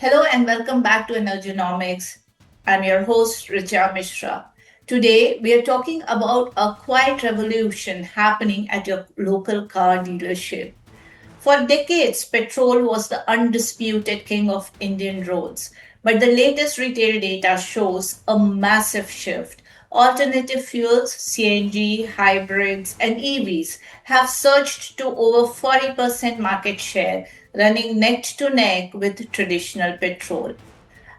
Hello and welcome back to Energonomics. I'm your host, Richa Mishra. Today, we are talking about a quiet revolution happening at your local car dealership. For decades, petrol was the undisputed king of Indian roads. But the latest retail data shows a massive shift. Alternative fuels, CNG, hybrids, and EVs have surged to over 40% market share, running neck to neck with traditional petrol.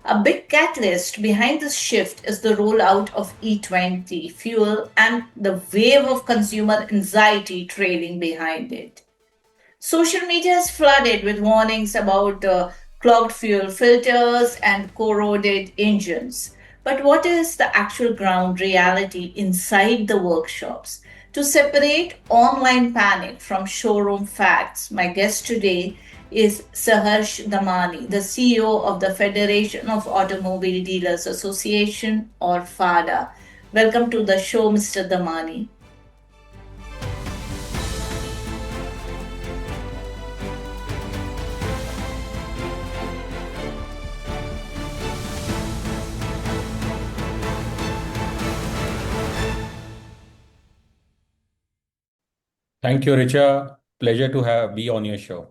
A big catalyst behind this shift is the rollout of E20 fuel and the wave of consumer anxiety trailing behind it. Social media is flooded with warnings about clogged fuel filters and corroded engines. But what is the actual ground reality inside the workshops? To separate online panic from showroom facts, my guest today is Saharsh Damani, the CEO of the Federation of Automobile Dealers Association, or FADA. Welcome to the show, Mr. Damani. Thank you, Richa. Pleasure to have be on your show.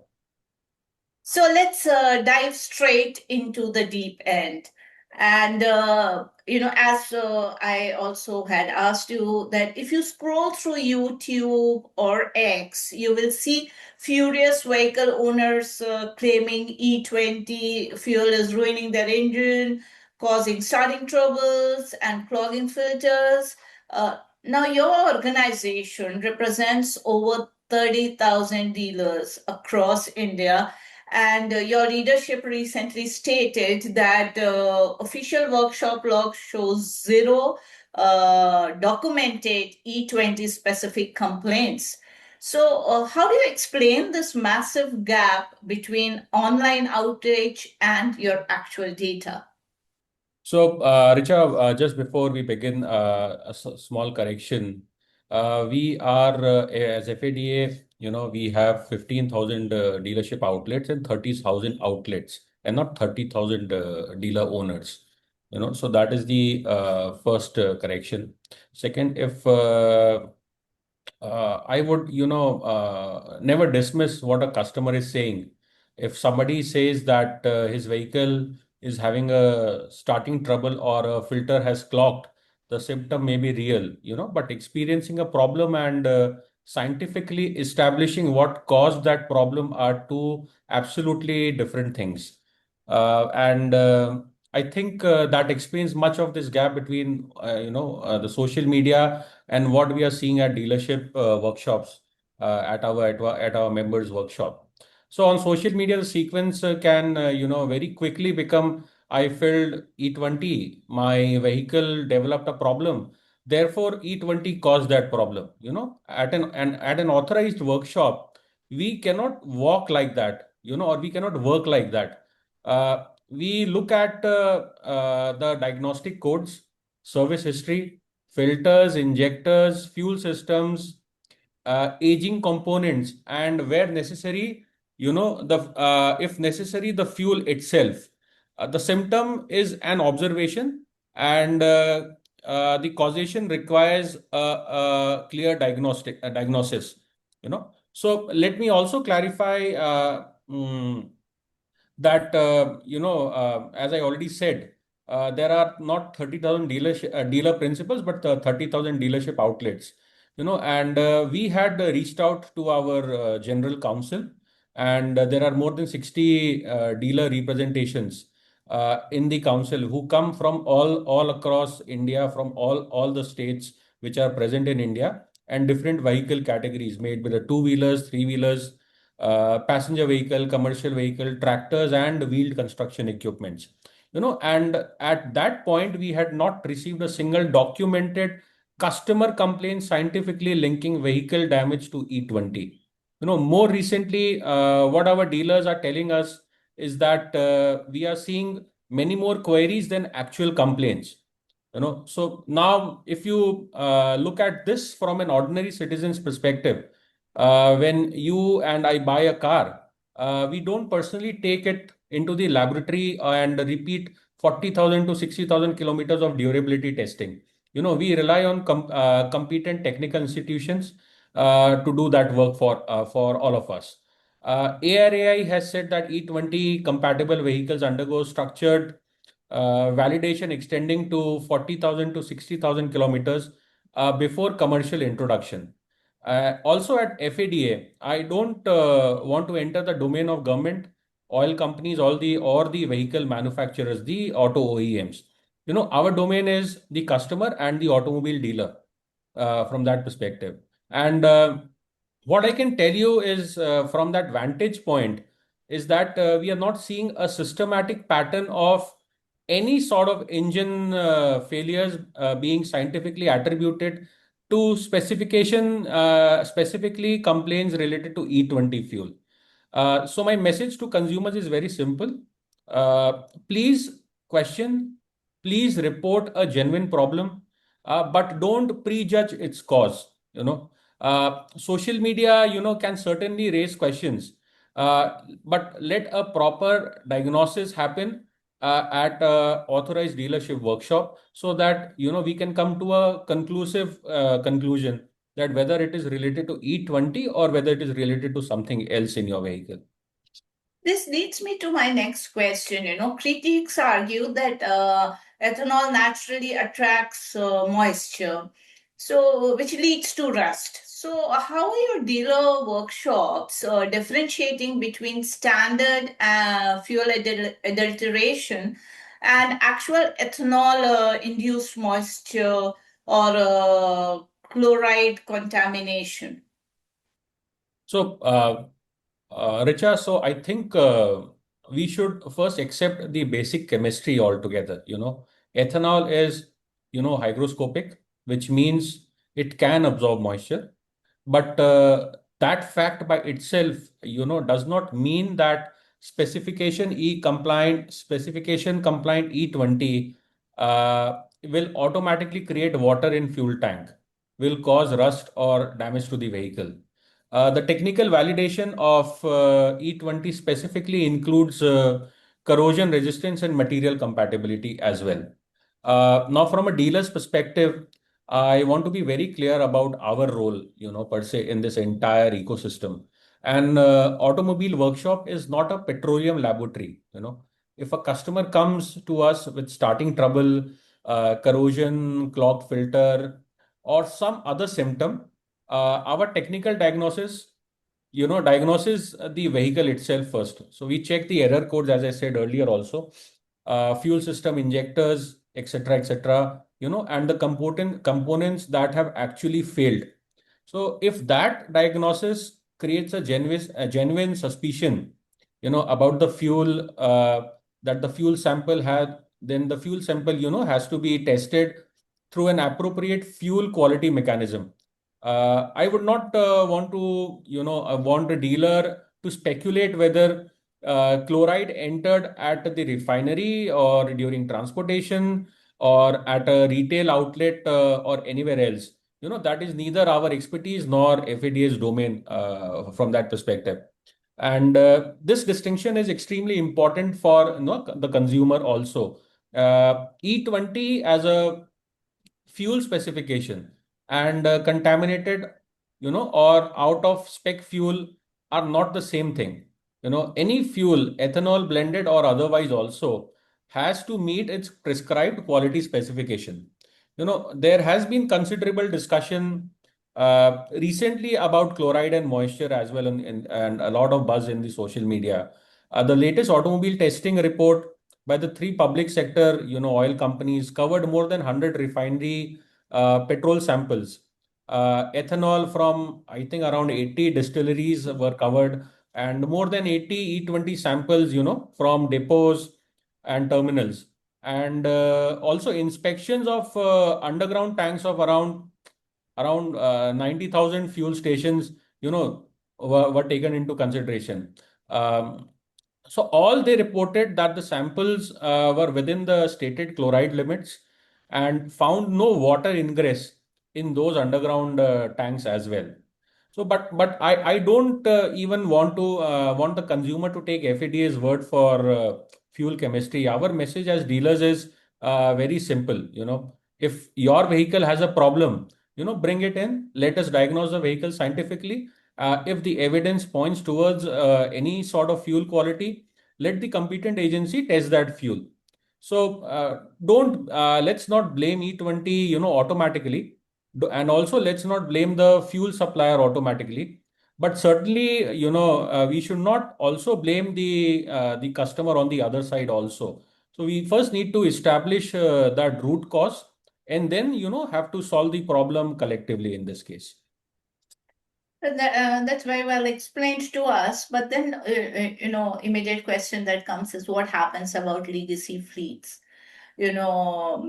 So let's dive straight into the deep end. And, as I also had asked you, that if you scroll through YouTube or X, you will see furious vehicle owners claiming E20 fuel is ruining their engine, causing starting troubles, and clogging filters. Now, your organization represents over 30,000 dealers across India, and your leadership recently stated that official workshop log shows zero documented E20 specific complaints. So, how do you explain this massive gap between online outrage and your actual data? Richa, just before we begin, small correction. We are, as FADA, we have 15,000 dealership outlets and 30,000 outlets, and not 30,000 dealer owners. So that is the first correction. Second, if I would, never dismiss what a customer is saying. If somebody says that his vehicle is having a starting trouble or a filter has clogged, the symptom may be real, but experiencing a problem and scientifically establishing what caused that problem are two absolutely different things. And I think that explains much of this gap between, the social media and what we are seeing at dealership workshops at our members workshop. So on social media, the sequence can very quickly become: I filled E20, my vehicle developed a problem, therefore E20 caused that problem. At an authorized workshop, we cannot walk like that, or we cannot work like that. We look at the diagnostic codes, service history, filters, injectors, fuel systems, aging components, and where necessary, the if necessary, the fuel itself. The symptom is an observation, and the causation requires a clear diagnosis. So let me also clarify that as I already said, there are not 30,000 dealer principals, but 30,000 dealership outlets. And we had reached out to our general counsel, and there are more than 60 dealer representations in the council who come from all across India, from all the states which are present in India, and different vehicle categories made with the two-wheelers, three-wheelers, passenger vehicle, commercial vehicle, tractors, and wheeled construction equipments. And at that point, we had not received a single documented customer complaint scientifically linking vehicle damage to E20. More recently, what our dealers are telling us is that we are seeing many more queries than actual complaints. So now, if you look at this from an ordinary citizen's perspective, when you and I buy a car, we don't personally take it into the laboratory and repeat 40,000 to 60,000 kilometers of durability testing. We rely on competent technical institutions to do that work for all of us. ARAI has said that E20 compatible vehicles undergo structured validation extending to 40,000 to 60,000 kilometers before commercial introduction. Also at FADA, I don't want to enter the domain of government, oil companies, or the vehicle manufacturers, the auto OEMs. Our domain is the customer and the automobile dealer from that perspective. And what I can tell you is from that vantage point is that we are not seeing a systematic pattern of any sort of engine failures being scientifically attributed to specifically complaints related to E20 fuel. So my message to consumers is very simple. Please question, please report a genuine problem, but don't prejudge its cause. Social media, can certainly raise questions, but let a proper diagnosis happen at a authorized dealership workshop so that we can come to a conclusive conclusion that whether it is related to E20 or whether it is related to something else in your vehicle. This leads me to my next question. Critics argue that ethanol naturally attracts moisture, so which leads to rust. So, how are your dealer workshops differentiating between standard fuel adulteration and actual ethanol induced moisture or chloride contamination? So, Richa, so I think we should first accept the basic chemistry altogether. Ethanol is, hygroscopic, which means it can absorb moisture. But that fact by itself, does not mean that specification compliant E20 will automatically create water in fuel tank, will cause rust or damage to the vehicle. The technical validation of E20 specifically includes corrosion resistance and material compatibility as well. Now, from a dealer's perspective, I want to be very clear about our role, per se, in this entire ecosystem. And automobile workshop is not a petroleum laboratory. If a customer comes to us with starting trouble, corrosion, clogged filter, or some other symptom, our technical diagnoses the vehicle itself first. So we check the error codes, as I said earlier, also fuel system injectors, etc., etc. And the components that have actually failed. So if that diagnosis creates a genuine suspicion, about the fuel that the fuel sample had, then the fuel sample, has to be tested through an appropriate fuel quality mechanism. I would not want a dealer to speculate whether chloride entered at the refinery or during transportation or at a retail outlet or anywhere else. That is neither our expertise nor FADA's domain from that perspective. And this distinction is extremely important for the consumer also. E20 as a fuel specification and contaminated, or out of spec fuel are not the same thing. Any fuel, ethanol blended or otherwise, also has to meet its prescribed quality specification. There has been considerable discussion recently about chloride and moisture as well, and a lot of buzz in the social media. The latest automobile testing report by the three public sector, oil companies covered more than 100 refinery petrol samples. Ethanol from, I think, around 80 distilleries were covered, and more than 80 E20 samples, from depots and terminals. And also inspections of underground tanks of around 90,000 fuel stations, were taken into consideration. Um, so all they reported that the samples were within the stated chloride limits and found no water ingress in those underground tanks as well. But I don't even want the consumer to take FADA's word for fuel chemistry. Our message as dealers is very simple. If your vehicle has a problem, bring it in. Let us diagnose the vehicle scientifically. If the evidence points towards any sort of fuel quality, let the competent agency test that fuel. So don't let's not blame E20, automatically, and also let's not blame the fuel supplier automatically. But certainly, we should not also blame the customer on the other side also. So we first need to establish that root cause, and then have to solve the problem collectively in this case. That's very well explained to us. But then, immediate question that comes is what happens about legacy fleets? What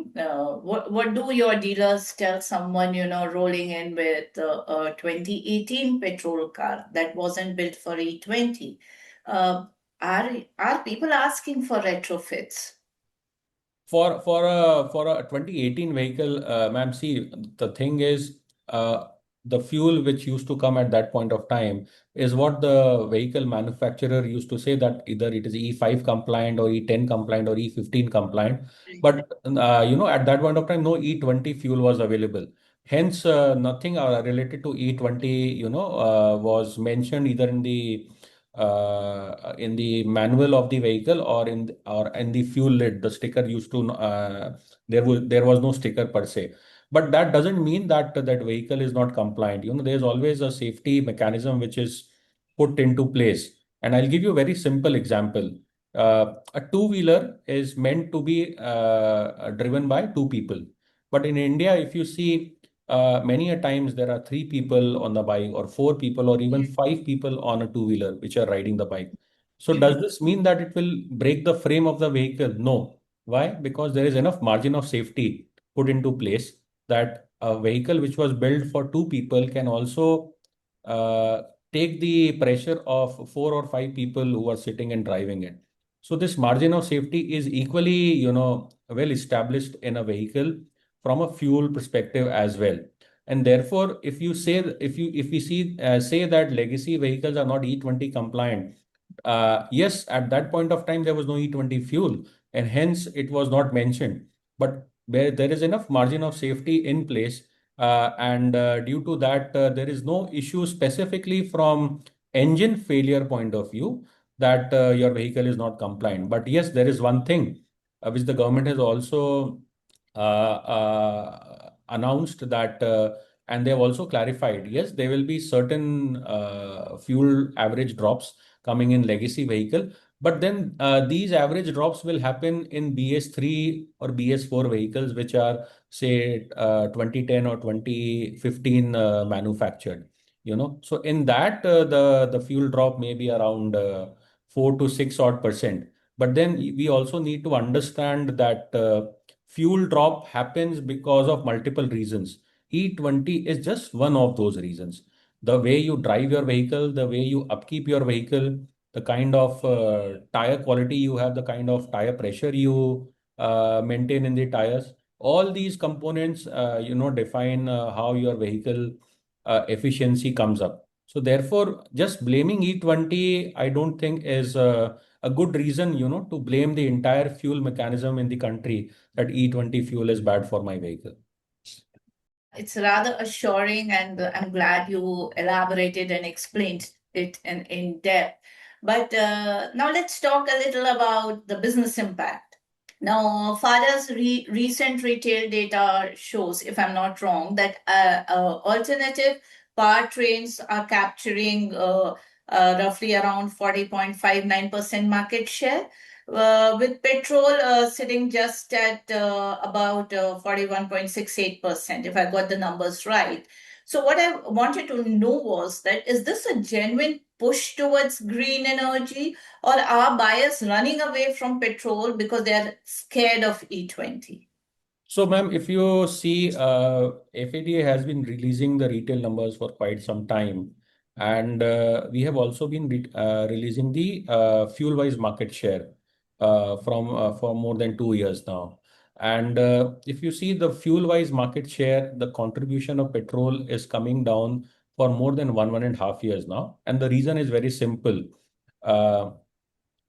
do your dealers tell someone, rolling in with a 2018 petrol car that wasn't built for E20? Uh, are people asking for retrofits? For a 2018 vehicle, ma'am, see, the thing is, the fuel which used to come at that point of time is what the vehicle manufacturer used to say, that either it is E5 compliant or E10 compliant or E15 compliant. But at that point of time, no E20 fuel was available. Hence, nothing related to E20, was mentioned either in the manual of the vehicle, or in the fuel lid. The sticker used to there was no sticker per se. But that doesn't mean that that vehicle is not compliant. There's always a safety mechanism which is put into place. And I'll give you a very simple example. A two-wheeler is meant to be driven by two people. But in India, if you see, many a times there are three people on the bike, or four people, or even five people on a two-wheeler which are riding the bike. So does this mean that it will break the frame of the vehicle? No. Why? Because there is enough margin of safety put into place that a vehicle which was built for two people can also uh, take the pressure of four or five people who are sitting and driving it. So this margin of safety is equally, well established in a vehicle from a fuel perspective as well. And therefore, if we see say that legacy vehicles are not E20 compliant, yes, at that point of time there was no E20 fuel, and hence it was not mentioned. But where there is enough margin of safety in place, and due to that, there is no issue specifically from engine failure point of view that your vehicle is not compliant. But yes, there is one thing which the government has also announced that, and they have also clarified, yes, there will be certain fuel average drops coming in legacy vehicle. But then these average drops will happen in BS3 or BS4 vehicles, which are, say, 2010 or 2015 manufactured. So in that, the fuel drop may be around 4 to 6 odd %. But then we also need to understand that fuel drop happens because of multiple reasons. E20 is just one of those reasons. The way you drive your vehicle, the way you upkeep your vehicle, the kind of tire quality you have, the kind of tire pressure you maintain in the tires, all these components, define how your vehicle efficiency comes up. So therefore, just blaming E20, I don't think is a good reason, to blame the entire fuel mechanism in the country, that E20 fuel is bad for my vehicle. It's rather assuring, and I'm glad you elaborated and explained it in depth. But now let's talk a little about the business impact. Now, FADA's recent retail data shows, if I'm not wrong, that alternative powertrains are capturing roughly around 40.59% market share, with petrol sitting just at about 41.68%, if I got the numbers right. So, what I wanted to know was that is this a genuine push towards green energy, or are buyers running away from petrol because they are scared of E20? So, ma'am, if you see, FADA has been releasing the retail numbers for quite some time, and we have also been releasing the fuel-wise market share from for more than 2 years now. And if you see the fuel-wise market share, the contribution of petrol is coming down for more than 1.5 years now. And the reason is very simple. Uh,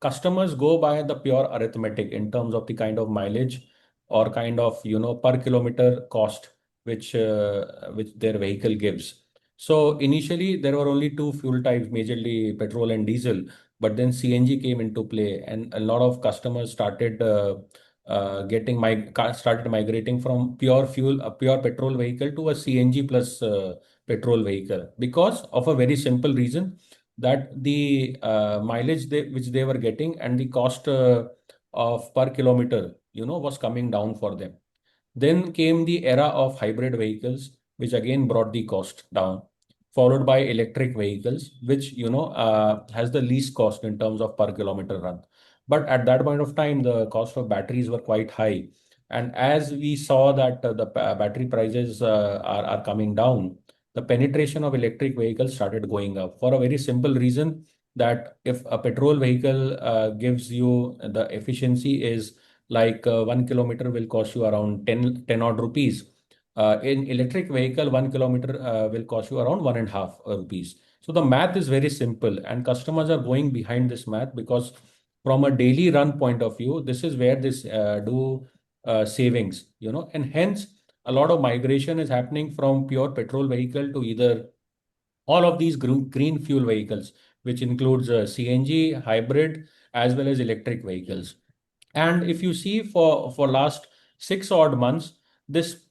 Customers go by the pure arithmetic in terms of the kind of mileage or kind of per kilometer cost which their vehicle gives. So initially there were only two fuel types, majorly petrol and diesel, but then CNG came into play, and a lot of customers started migrating from pure fuel, a pure petrol vehicle, to a CNG plus petrol vehicle, because of a very simple reason, that the mileage which they were getting and the cost of per kilometer, was coming down for them. Then came the era of hybrid vehicles, which again brought the cost down, followed by electric vehicles, which has the least cost in terms of per kilometer run. But at that point of time, the cost of batteries were quite high, and as we saw that the battery prices are coming down, the penetration of electric vehicles started going up for a very simple reason, that if a petrol vehicle gives you the efficiency is like 1 kilometer will cost you around 10 odd rupees. In electric vehicle, 1 kilometer will cost you around 1.5 rupees. So the math is very simple, and customers are going behind this math because from a daily run point of view, this is where this do savings, and hence a lot of migration is happening from pure petrol vehicle to either all of these green fuel vehicles, which includes CNG, hybrid, as well as electric vehicles. And if you see for last 6 odd months, this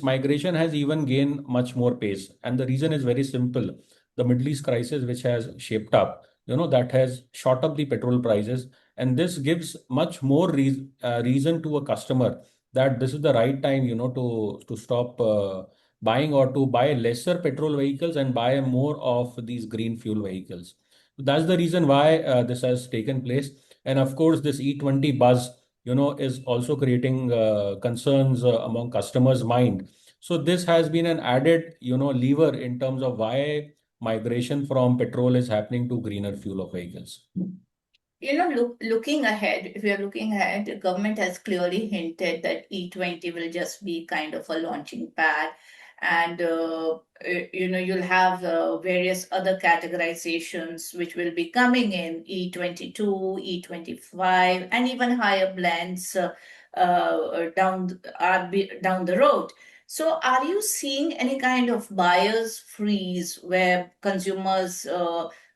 migration has even gained much more pace. And the reason is very simple. The Middle East crisis, which has shaped up, that has shot up the petrol prices. And this gives much more reason to a customer that this is the right time, to stop buying, or to buy lesser petrol vehicles and buy more of these green fuel vehicles. That's the reason why this has taken place. And of course, this E20 buzz, is also creating concerns among customers' mind. So this has been an added, lever in terms of why migration from petrol is happening to greener fuel of vehicles. Looking ahead, if you're looking ahead, the government has clearly hinted that E20 will just be kind of a launching pad. And, you'll have various other categorizations which will be coming in E22, E25, and even higher blends down the road. So, are you seeing any kind of buyer's freeze where consumers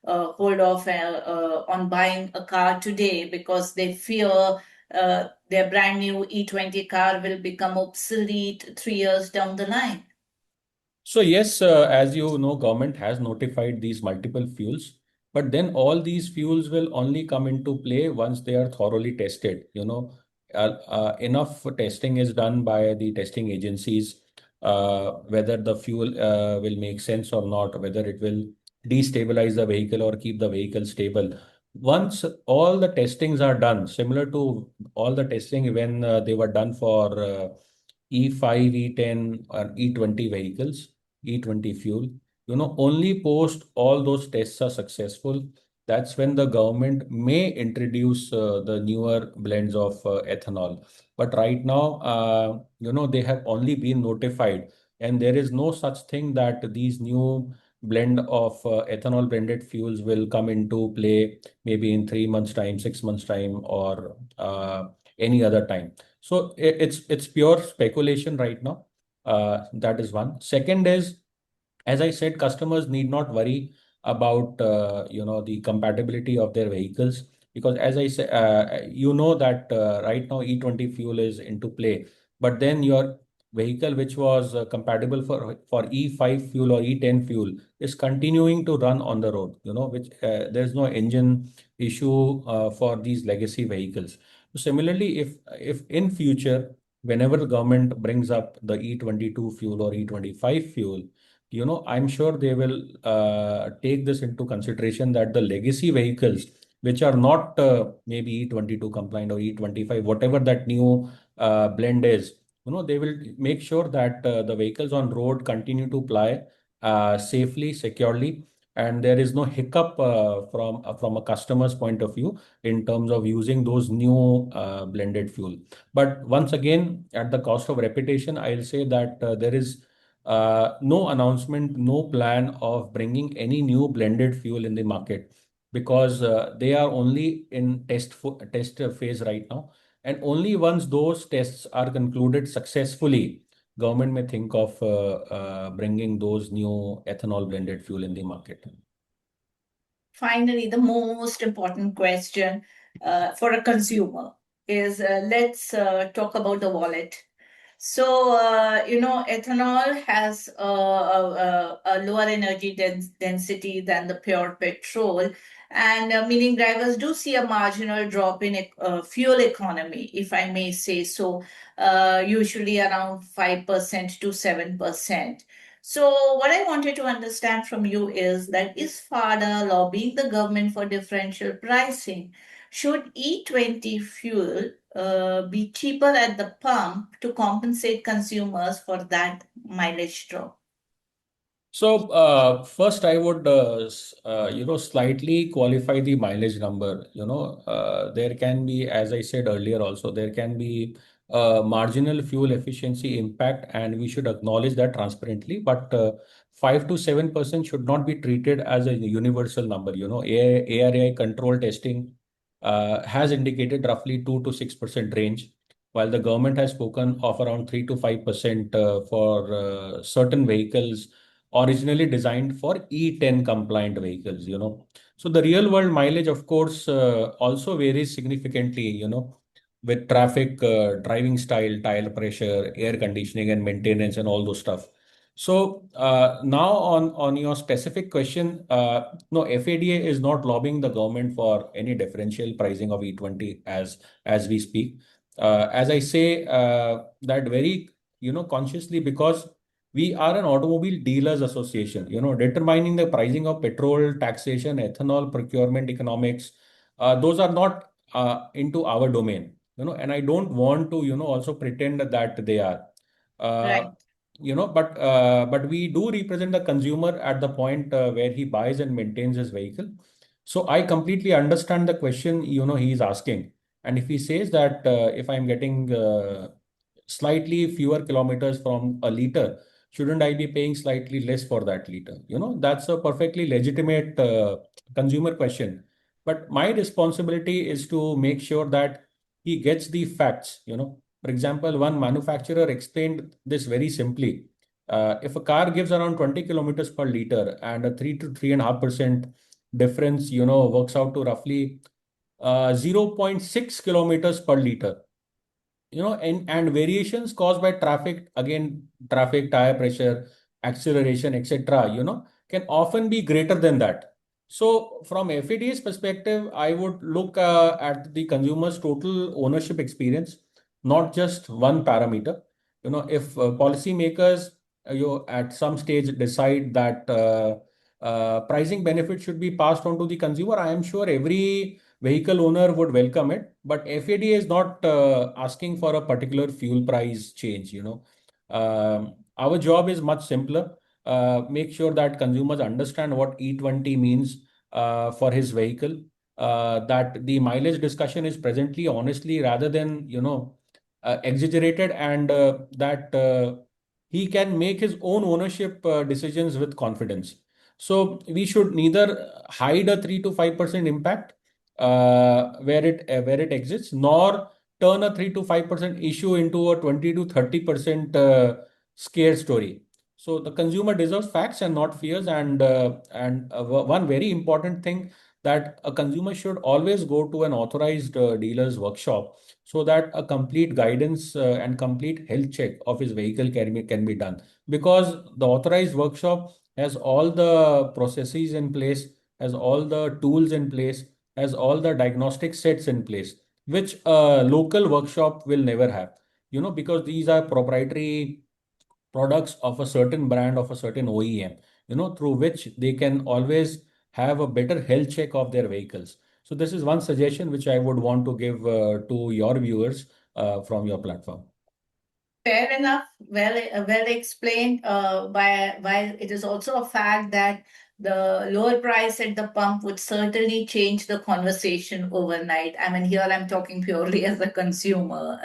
hold off on buying a car today because they fear their brand new E20 car will become obsolete 3 years down the line? So yes, as you know, government has notified these multiple fuels, but then all these fuels will only come into play once they are thoroughly tested. Enough testing is done by the testing agencies, whether the fuel will make sense or not, whether it will destabilize the vehicle or keep the vehicle stable. Once all the testings are done, similar to all the testing when they were done for E5, E10, or E20 vehicles, E20 fuel, only post all those tests are successful, that's when the government may introduce the newer blends of ethanol. But right now, they have only been notified, and there is no such thing that these new blend of ethanol blended fuels will come into play maybe in 3 months' time, 6 months' time, or any other time. So it's pure speculation right now. That is one. Second is, as I said, customers need not worry about the compatibility of their vehicles, because as I say, that right now E20 fuel is into play, but then your vehicle which was compatible for E5 fuel or E10 fuel is continuing to run on the road. Which there's no engine issue for these legacy vehicles. So similarly, if in future, whenever the government brings up the E22 fuel or E25 fuel, I'm sure they will take this into consideration, that the legacy vehicles, which are not maybe E22 compliant or E25, whatever that new blend is, they will make sure that the vehicles on road continue to ply safely, securely, and there is no hiccup from a customer's point of view in terms of using those new blended fuel. But once again, at the cost of reputation, I'll say that there is no announcement, no plan of bringing any new blended fuel in the market because they are only in test phase right now. And only once those tests are concluded successfully, government may think of bringing those new ethanol blended fuel in the market. Finally, the most important question for a consumer is let's talk about the wallet. So, ethanol has a lower energy density than the pure petrol, and meaning drivers do see a marginal drop in fuel economy, if I may say so, usually around 5% to 7%. So, what I wanted to understand from you is that is FADA lobbying the government for differential pricing? Should E20 fuel be cheaper at the pump to compensate consumers for that mileage drop? So first, I would slightly qualify the mileage number. There can be, as I said earlier, also there can be marginal fuel efficiency impact, and we should acknowledge that transparently. But 5 to 7% should not be treated as a universal number. ARAI control testing has indicated roughly 2 to 6% range, while the government has spoken of around 3 to 5% for certain vehicles originally designed for E10 compliant vehicles, So the real world mileage, of course, also varies significantly, with traffic, driving style, tire pressure, air conditioning and maintenance and all those stuff. So now on your specific question, no, FADA is not lobbying the government for any differential pricing of E20 as we speak. As I say that very consciously because we are an automobile dealers association, determining the pricing of petrol, taxation, ethanol, procurement economics. Those are not into our domain, and I don't want to, also pretend that they are. Uh, Right. but we do represent the consumer at the point where he buys and maintains his vehicle. So I completely understand the question, he is asking. And if he says that if I'm getting slightly fewer kilometers from a liter, shouldn't I be paying slightly less for that liter? That's a perfectly legitimate consumer question. But my responsibility is to make sure that he gets the facts. For example, one manufacturer explained this very simply. If a car gives around 20 kilometers per liter and a 3 to 3.5% difference, works out to roughly 0.6 kilometers per liter, and variations caused by traffic, again, traffic, tire pressure, acceleration, etc., can often be greater than that. So from FADA's perspective, I would look at the consumer's total ownership experience, not just one parameter. If policymakers, at some stage decide that pricing benefit should be passed on to the consumer, I am sure every vehicle owner would welcome it. But FADA is not asking for a particular fuel price change. Our job is much simpler. Make sure that consumers understand what E20 means for his vehicle. That the mileage discussion is presently honestly rather than exaggerated, and that he can make his own ownership decisions with confidence. So we should neither hide a 3 to 5% impact where it exists, nor turn a 3 to 5% issue into a 20 to 30% scare story. So the consumer deserves facts and not fears. And one very important thing, that a consumer should always go to an authorized dealer's workshop so that a complete guidance and complete health check of his vehicle can be done, because the authorized workshop has all the processes in place, has all the tools in place, has all the diagnostic sets in place, which a local workshop will never have, because these are proprietary products of a certain brand, of a certain OEM, through which they can always have a better health check of their vehicles. So this is one suggestion which I would want to give to your viewers from your platform. Fair enough. Well explained. While it is also a fact that The lower price at the pump would certainly change the conversation overnight. I mean, here I'm talking purely as a consumer.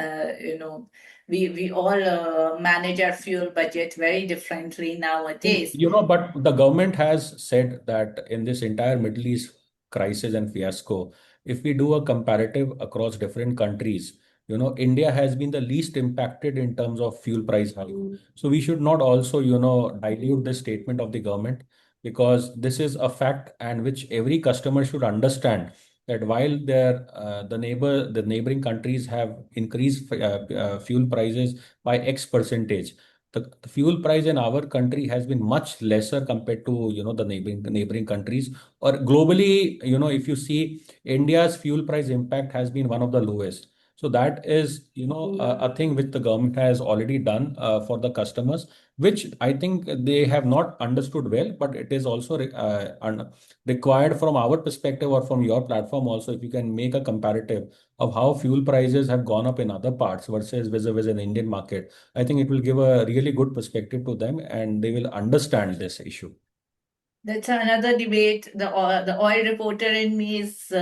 We all manage our fuel budget very differently nowadays. But the government has said that in this entire Middle East crisis and fiasco, if we do a comparative across different countries, India has been the least impacted in terms of fuel price hike. So we should not also, dilute the statement of the government, because this is a fact and which every customer should understand, that while the neighboring countries have increased fuel prices by X percentage, the fuel price in our country has been much lesser compared to the neighboring countries, or globally. If you see, India's fuel price impact has been one of the lowest. So that is a thing which the government has already done for the customers, which I think they have not understood well, but it is also required from our perspective, or from your platform also, if you can make a comparative of how fuel prices have gone up in other parts versus vis-a-vis an Indian market. I think it will give a really good perspective to them, and they will understand this issue. That's another debate. The oil reporter in me is,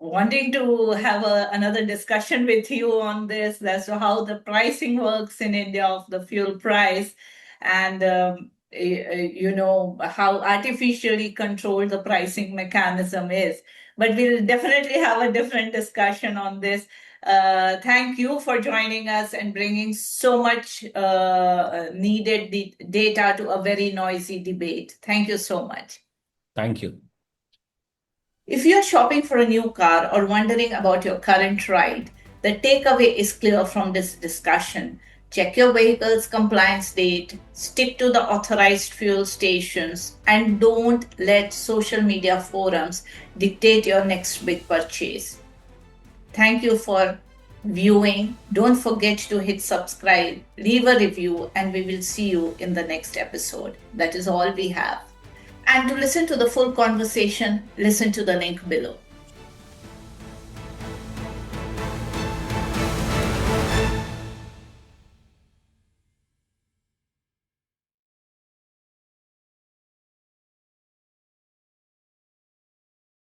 wanting to have another discussion with you on this. That's how the pricing works in India of the fuel price, and how artificially controlled the pricing mechanism is. But we'll definitely have a different discussion on this. Thank you for joining us and bringing so much needed data to a very noisy debate. Thank you so much. Thank you. If you're shopping for a new car or wondering about your current ride, the takeaway is clear from this discussion. Check your vehicle's compliance date, stick to the authorized fuel stations, and don't let social media forums dictate your next big purchase. Thank you for viewing. Don't forget to hit subscribe, leave a review, and we will see you in the next episode. That is all we have. And to listen to the full conversation, listen to the link below.